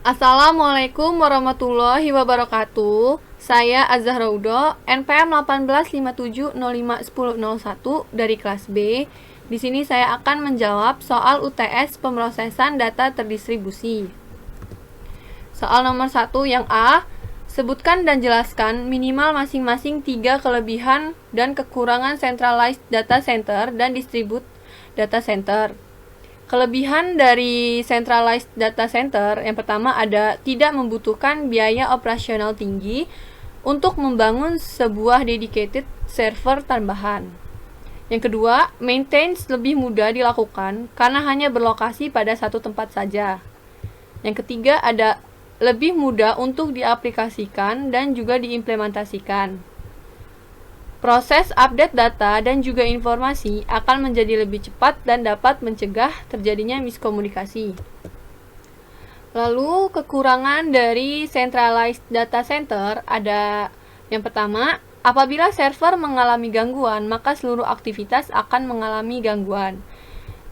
Assalamualaikum warahmatullahi wabarakatuh. Saya Azahra Udo, NPM 1857051001 dari kelas B. Di sini saya akan menjawab soal UTS pemrosesan data terdistribusi. Soal nomor 1 yang A, sebutkan dan jelaskan minimal masing-masing 3 kelebihan dan kekurangan centralized data center dan distribute data center. Kelebihan dari centralized data center yang pertama ada tidak membutuhkan biaya operasional tinggi untuk membangun sebuah dedicated server tambahan. Yang kedua, maintenance lebih mudah dilakukan karena hanya berlokasi pada satu tempat saja. Yang ketiga ada lebih mudah untuk diaplikasikan dan juga diimplementasikan. Proses update data dan juga informasi akan menjadi lebih cepat dan dapat mencegah terjadinya miskomunikasi. Lalu kekurangan dari centralized data center ada yang pertama, apabila server mengalami gangguan, maka seluruh aktivitas akan mengalami gangguan.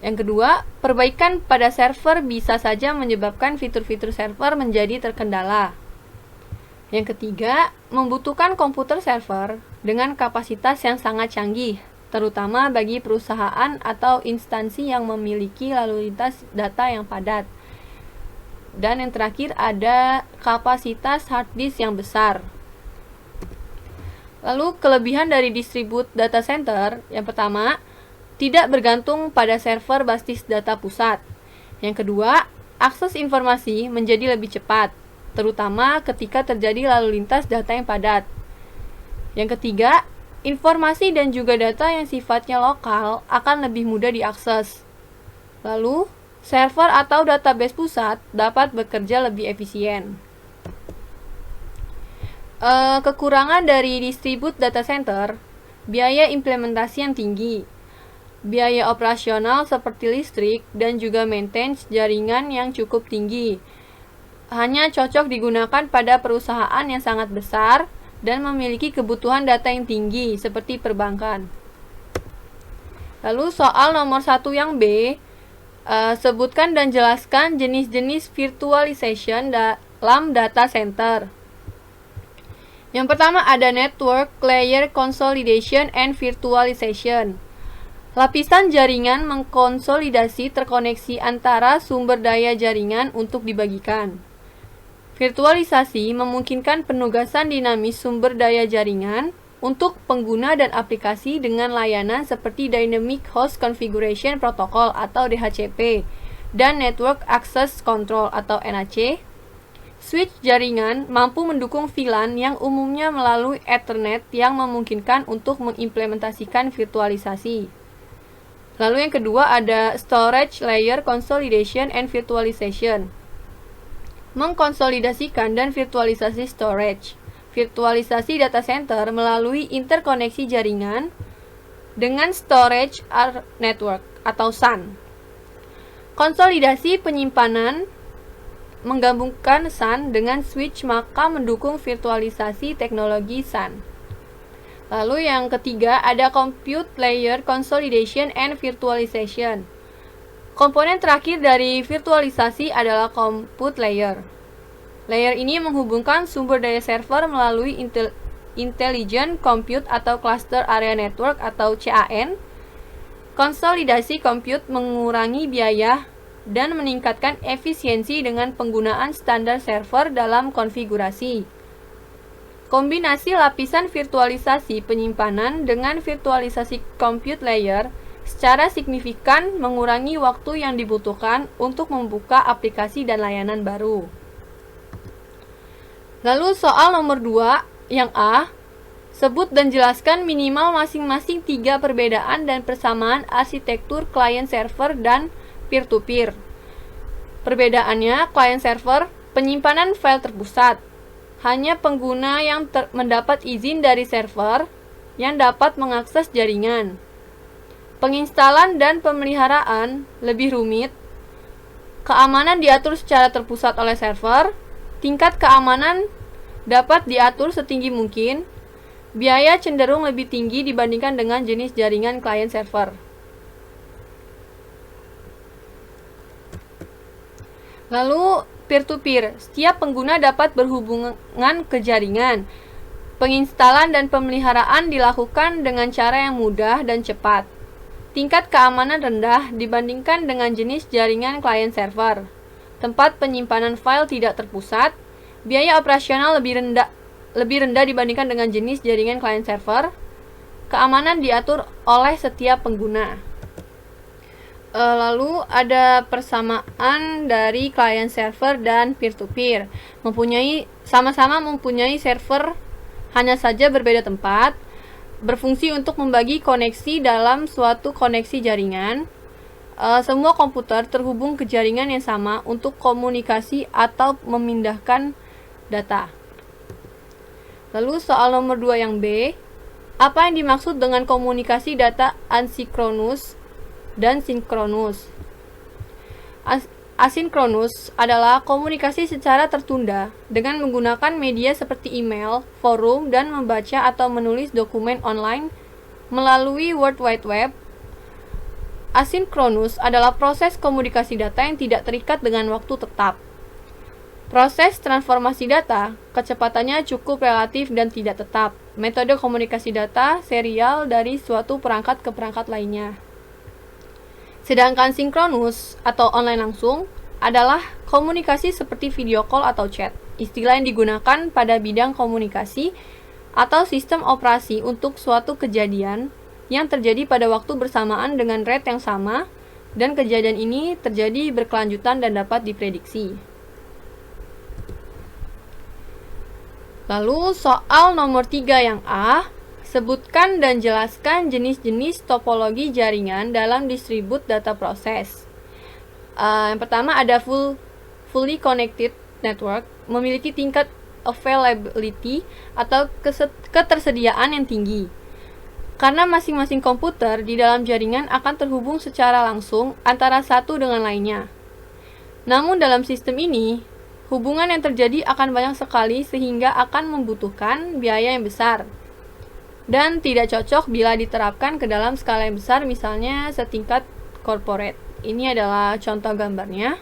Yang kedua, perbaikan pada server bisa saja menyebabkan fitur-fitur server menjadi terkendala. Yang ketiga, membutuhkan komputer server dengan kapasitas yang sangat canggih, terutama bagi perusahaan atau instansi yang memiliki lalu lintas data yang padat. Dan yang terakhir ada kapasitas hard disk yang besar. Lalu kelebihan dari distribute data center, yang pertama, tidak bergantung pada server basis data pusat. Yang kedua, akses informasi menjadi lebih cepat, terutama ketika terjadi lalu lintas data yang padat. Yang ketiga, informasi dan juga data yang sifatnya lokal akan lebih mudah diakses. Lalu, server atau database pusat dapat bekerja lebih efisien. Kekurangan dari distribute data center, biaya implementasi yang tinggi, biaya operasional seperti listrik dan juga maintenance jaringan yang cukup tinggi. Hanya cocok digunakan pada perusahaan yang sangat besar dan memiliki kebutuhan data yang tinggi seperti perbankan. Lalu soal nomor 1 yang B, sebutkan dan jelaskan jenis-jenis virtualization dalam data center. Yang pertama ada network layer consolidation and virtualization. Lapisan jaringan mengkonsolidasi terkoneksi antara sumber daya jaringan untuk dibagikan. Virtualisasi memungkinkan penugasan dinamis sumber daya jaringan untuk pengguna dan aplikasi dengan layanan seperti Dynamic Host Configuration Protocol atau DHCP dan Network Access Control atau NAC. Switch jaringan mampu mendukung VLAN yang umumnya melalui Ethernet yang memungkinkan untuk mengimplementasikan virtualisasi. Lalu yang kedua ada Storage Layer Consolidation and Virtualization. Mengkonsolidasikan dan virtualisasi storage. Virtualisasi data center melalui interkoneksi jaringan dengan storage network atau SAN. Konsolidasi penyimpanan menggabungkan SAN dengan switch maka mendukung virtualisasi teknologi SAN. Lalu yang ketiga ada Compute Layer Consolidation and Virtualization. Komponen terakhir dari virtualisasi adalah compute layer. Layer ini menghubungkan sumber daya server melalui Intelligent Compute atau Cluster Area Network atau CAN. Konsolidasi compute mengurangi biaya dan meningkatkan efisiensi dengan penggunaan standar server dalam konfigurasi. Kombinasi lapisan virtualisasi penyimpanan dengan virtualisasi compute layer secara signifikan mengurangi waktu yang dibutuhkan untuk membuka aplikasi dan layanan baru. Lalu soal nomor 2 yang A, sebut dan jelaskan minimal masing-masing 3 perbedaan dan persamaan arsitektur client server dan peer-to-peer. Perbedaannya, client server, penyimpanan file terpusat. Hanya pengguna yang mendapat izin dari server yang dapat mengakses jaringan. Penginstalan dan pemeliharaan lebih rumit. Keamanan diatur secara terpusat oleh server. Tingkat keamanan dapat diatur setinggi mungkin. Biaya cenderung lebih tinggi dibandingkan dengan jenis jaringan client server. Lalu peer-to-peer, setiap pengguna dapat berhubungan ke jaringan. Penginstalan dan pemeliharaan dilakukan dengan cara yang mudah dan cepat. Tingkat keamanan rendah dibandingkan dengan jenis jaringan client-server. Tempat penyimpanan file tidak terpusat. Biaya operasional lebih rendah dibandingkan dengan jenis jaringan client-server. Keamanan diatur oleh setiap pengguna. Lalu ada persamaan dari client-server dan peer-to-peer. Sama-sama mempunyai server, hanya saja berbeda tempat, berfungsi untuk membagi koneksi dalam suatu koneksi jaringan. Semua komputer terhubung ke jaringan yang sama untuk komunikasi atau memindahkan data. Lalu soal nomor 2 yang B, apa yang dimaksud dengan komunikasi data asinkronus dan sinkronus? Asinkronus adalah komunikasi secara tertunda dengan menggunakan media seperti email, forum, dan membaca atau menulis dokumen online melalui World Wide Web. Asinkronus adalah proses komunikasi data yang tidak terikat dengan waktu tetap. Proses transformasi data, kecepatannya cukup relatif dan tidak tetap. Metode komunikasi data serial dari suatu perangkat ke perangkat lainnya. Sedangkan sinkronus atau online langsung adalah komunikasi seperti video call atau chat, istilah yang digunakan pada bidang komunikasi atau sistem operasi untuk suatu kejadian yang terjadi pada waktu bersamaan dengan rate yang sama, dan kejadian ini terjadi berkelanjutan dan dapat diprediksi. Lalu soal nomor 3 yang A, sebutkan dan jelaskan jenis-jenis topologi jaringan dalam distribute data proses. Yang pertama ada fully connected network, memiliki tingkat availability atau ketersediaan yang tinggi. Karena masing-masing komputer di dalam jaringan akan terhubung secara langsung antara satu dengan lainnya. Namun dalam sistem ini, hubungan yang terjadi akan banyak sekali sehingga akan membutuhkan biaya yang besar. Dan tidak cocok bila diterapkan ke dalam skala yang besar, misalnya setingkat corporate. Ini adalah contoh gambarnya.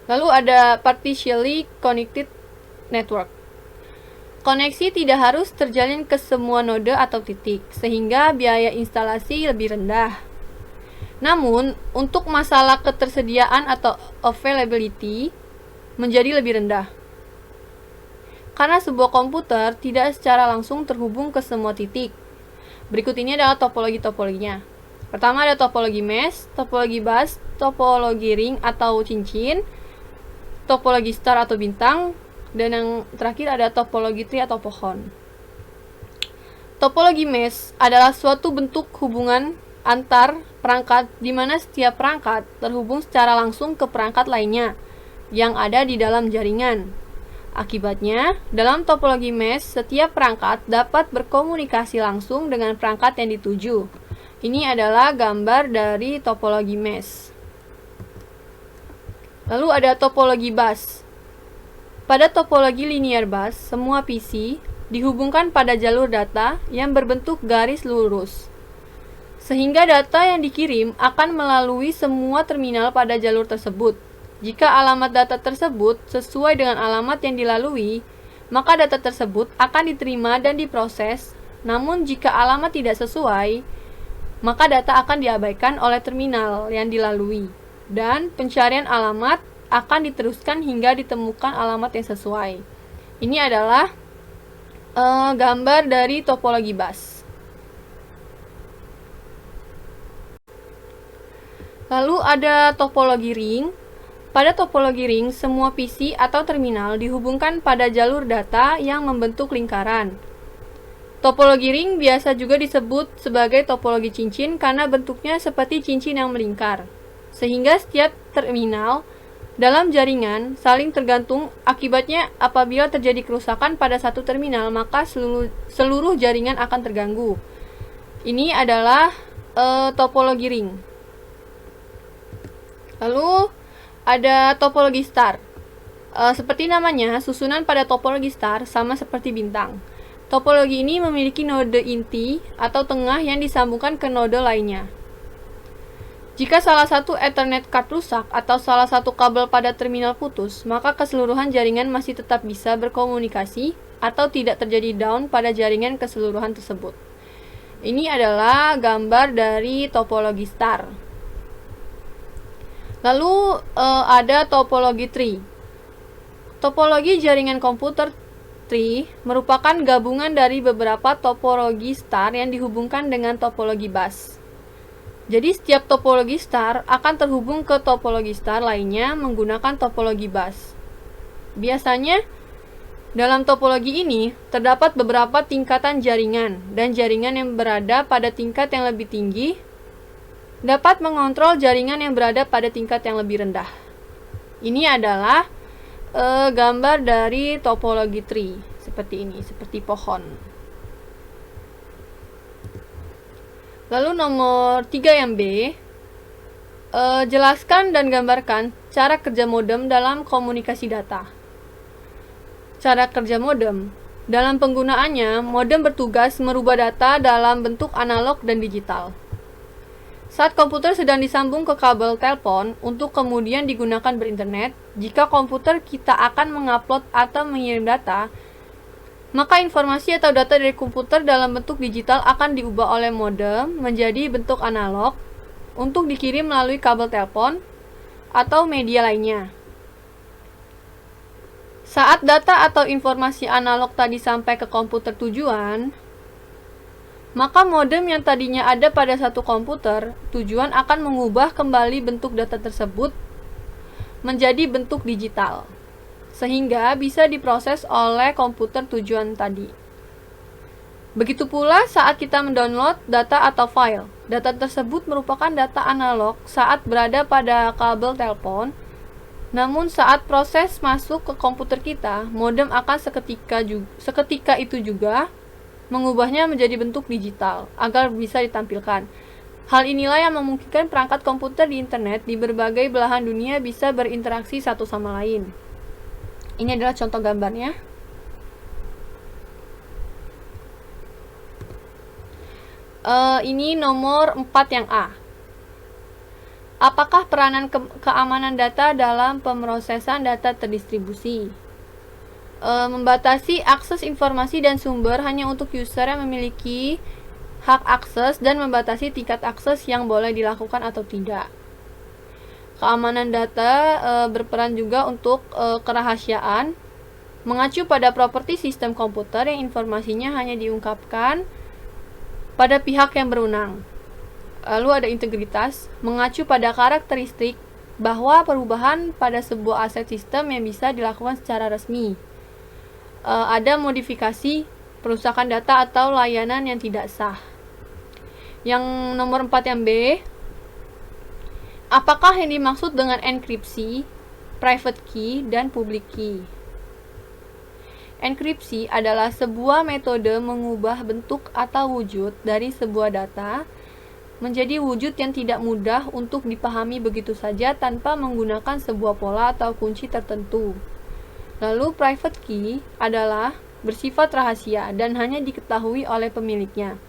Lalu ada partially connected network. Koneksi tidak harus terjalin ke semua node atau titik, sehingga biaya instalasi lebih rendah. Namun, untuk masalah ketersediaan atau availability menjadi lebih rendah. Karena sebuah komputer tidak secara langsung terhubung ke semua titik. Berikut ini adalah topologinya. Pertama ada topologi mesh, topologi bus, topologi ring atau cincin, topologi star atau bintang, dan yang terakhir ada topologi tree atau pohon. Topologi mesh adalah suatu bentuk hubungan antar perangkat di mana setiap perangkat terhubung secara langsung ke perangkat lainnya yang ada di dalam jaringan. Akibatnya, dalam topologi mesh, setiap perangkat dapat berkomunikasi langsung dengan perangkat yang dituju. Ini adalah gambar dari topologi mesh. Lalu ada topologi bus. Pada topologi linear bus, semua PC dihubungkan pada jalur data yang berbentuk garis lurus. Sehingga data yang dikirim akan melalui semua terminal pada jalur tersebut. Jika alamat data tersebut sesuai dengan alamat yang dilalui, maka data tersebut akan diterima dan diproses. Namun jika alamat tidak sesuai, maka data akan diabaikan oleh terminal yang dilalui, dan pencarian alamat akan diteruskan hingga ditemukan alamat yang sesuai. Ini adalah gambar dari topologi bus. Lalu ada topologi ring. Pada topologi ring, semua PC atau terminal dihubungkan pada jalur data yang membentuk lingkaran. Topologi ring biasa juga disebut sebagai topologi cincin karena bentuknya seperti cincin yang melingkar. Sehingga setiap terminal dalam jaringan saling tergantung, akibatnya apabila terjadi kerusakan pada satu terminal, maka seluruh jaringan akan terganggu. Ini adalah topologi ring. Lalu ada topologi star. Seperti namanya, susunan pada topologi star sama seperti bintang. Topologi ini memiliki node inti atau tengah yang disambungkan ke node lainnya. Jika salah satu Ethernet card rusak atau salah satu kabel pada terminal putus, maka keseluruhan jaringan masih tetap bisa berkomunikasi atau tidak terjadi down pada jaringan keseluruhan tersebut. Ini adalah gambar dari topologi star. Lalu ada topologi tree. Topologi jaringan komputer tree merupakan gabungan dari beberapa topologi star yang dihubungkan dengan topologi bus. Jadi setiap topologi star akan terhubung ke topologi star lainnya menggunakan topologi bus. Biasanya dalam topologi ini terdapat beberapa tingkatan jaringan, dan jaringan yang berada pada tingkat yang lebih tinggi dapat mengontrol jaringan yang berada pada tingkat yang lebih rendah. Ini adalah gambar dari topologi tree seperti ini, seperti pohon. Lalu nomor 3 yang B, jelaskan dan gambarkan cara kerja modem dalam komunikasi data. Cara kerja modem. Dalam penggunaannya, modem bertugas merubah data dalam bentuk analog dan digital. Saat komputer sedang disambung ke kabel telepon untuk kemudian digunakan berinternet, jika komputer kita akan mengupload atau mengirim data, maka informasi atau data dari komputer dalam bentuk digital akan diubah oleh modem menjadi bentuk analog untuk dikirim melalui kabel telepon atau media lainnya. Saat data atau informasi analog tadi sampai ke komputer tujuan, maka modem yang tadinya ada pada satu komputer tujuan akan mengubah kembali bentuk data tersebut menjadi bentuk digital, sehingga bisa diproses oleh komputer tujuan tadi. Begitu pula saat kita mendownload data atau file. Data tersebut merupakan data analog saat berada pada kabel telepon, namun saat proses masuk ke komputer kita, modem akan seketika itu juga mengubahnya menjadi bentuk digital agar bisa ditampilkan. Hal inilah yang memungkinkan perangkat komputer di internet di berbagai belahan dunia bisa berinteraksi satu sama lain. Ini adalah contoh gambarnya. Ini nomor 4 yang A. Apakah peranan keamanan data dalam pemrosesan data terdistribusi? Membatasi akses informasi dan sumber hanya untuk user yang memiliki hak akses dan membatasi tingkat akses yang boleh dilakukan atau tidak. Keamanan data berperan juga untuk kerahasiaan, mengacu pada properti sistem komputer yang informasinya hanya diungkapkan pada pihak yang berwenang. Lalu ada integritas, mengacu pada karakteristik bahwa perubahan pada sebuah aset sistem yang bisa dilakukan secara resmi. Ada modifikasi, perusakan data atau layanan yang tidak sah. Yang nomor 4 yang B, apakah yang dimaksud dengan enkripsi, private key, dan public key? Enkripsi adalah sebuah metode mengubah bentuk atau wujud dari sebuah data menjadi wujud yang tidak mudah untuk dipahami begitu saja tanpa menggunakan sebuah pola atau kunci tertentu. Lalu private key adalah bersifat rahasia dan hanya diketahui oleh pemiliknya.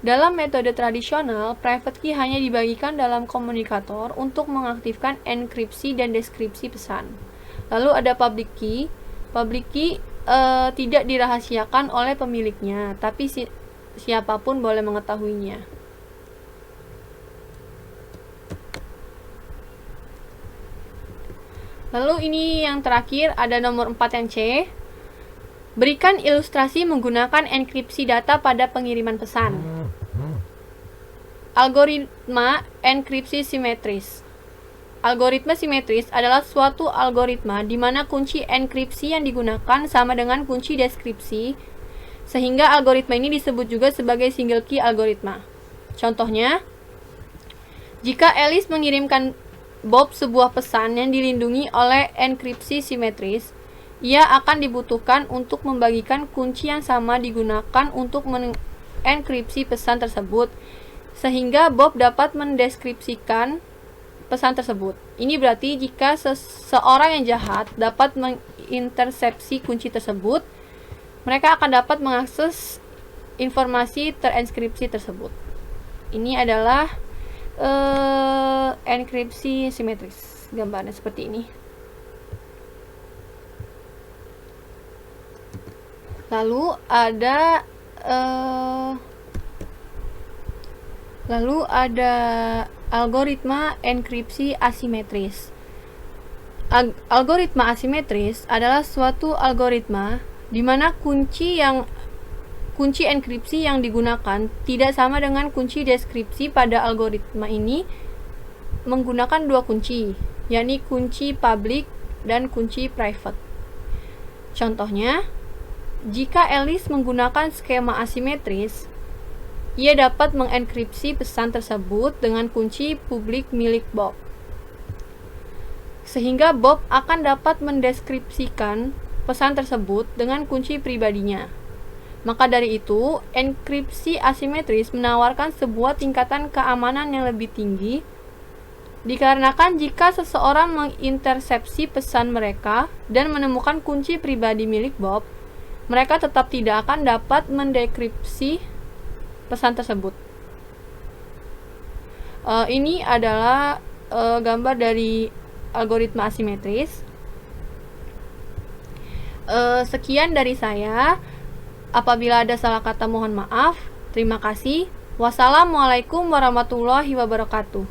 Dalam metode tradisional, private key hanya dibagikan dalam komunikator untuk mengaktifkan enkripsi dan deskripsi pesan. Lalu ada public key. Public key tidak dirahasiakan oleh pemiliknya, tapi siapapun boleh mengetahuinya. Lalu ini yang terakhir, ada nomor 4 yang C. Berikan ilustrasi menggunakan enkripsi data pada pengiriman pesan. Algoritma enkripsi simetris. Algoritma simetris adalah suatu algoritma di mana kunci enkripsi yang digunakan sama dengan kunci deskripsi, sehingga algoritma ini disebut juga sebagai single key algoritma. Contohnya, jika Alice mengirimkan Bob sebuah pesan yang dilindungi oleh enkripsi simetris, ia akan dibutuhkan untuk membagikan kunci yang sama digunakan untuk mengenkripsi pesan tersebut, sehingga Bob dapat mendeskripsikan pesan tersebut. Ini berarti jika seseorang yang jahat dapat mengintersepsi kunci tersebut, mereka akan dapat mengakses informasi terenkripsi tersebut. Ini adalah enkripsi simetris. Gambarnya seperti ini. Lalu ada algoritma enkripsi asimetris. Algoritma asimetris adalah suatu algoritma di mana kunci enkripsi yang digunakan tidak sama dengan kunci deskripsi. Pada algoritma ini menggunakan dua kunci, yakni kunci public dan kunci private. Contohnya, jika Alice menggunakan skema asimetris, ia dapat mengenkripsi pesan tersebut dengan kunci publik milik Bob, sehingga Bob akan dapat mendeskripsikan pesan tersebut dengan kunci pribadinya. Maka dari itu, enkripsi asimetris menawarkan sebuah tingkatan keamanan yang lebih tinggi, dikarenakan jika seseorang mengintersepsi pesan mereka dan menemukan kunci pribadi milik Bob, mereka tetap tidak akan dapat mendekripsi pesan tersebut. Ini adalah gambar dari algoritma asimetris. Sekian dari saya. Apabila ada salah kata mohon maaf. Terima kasih. Wassalamualaikum warahmatullahi wabarakatuh.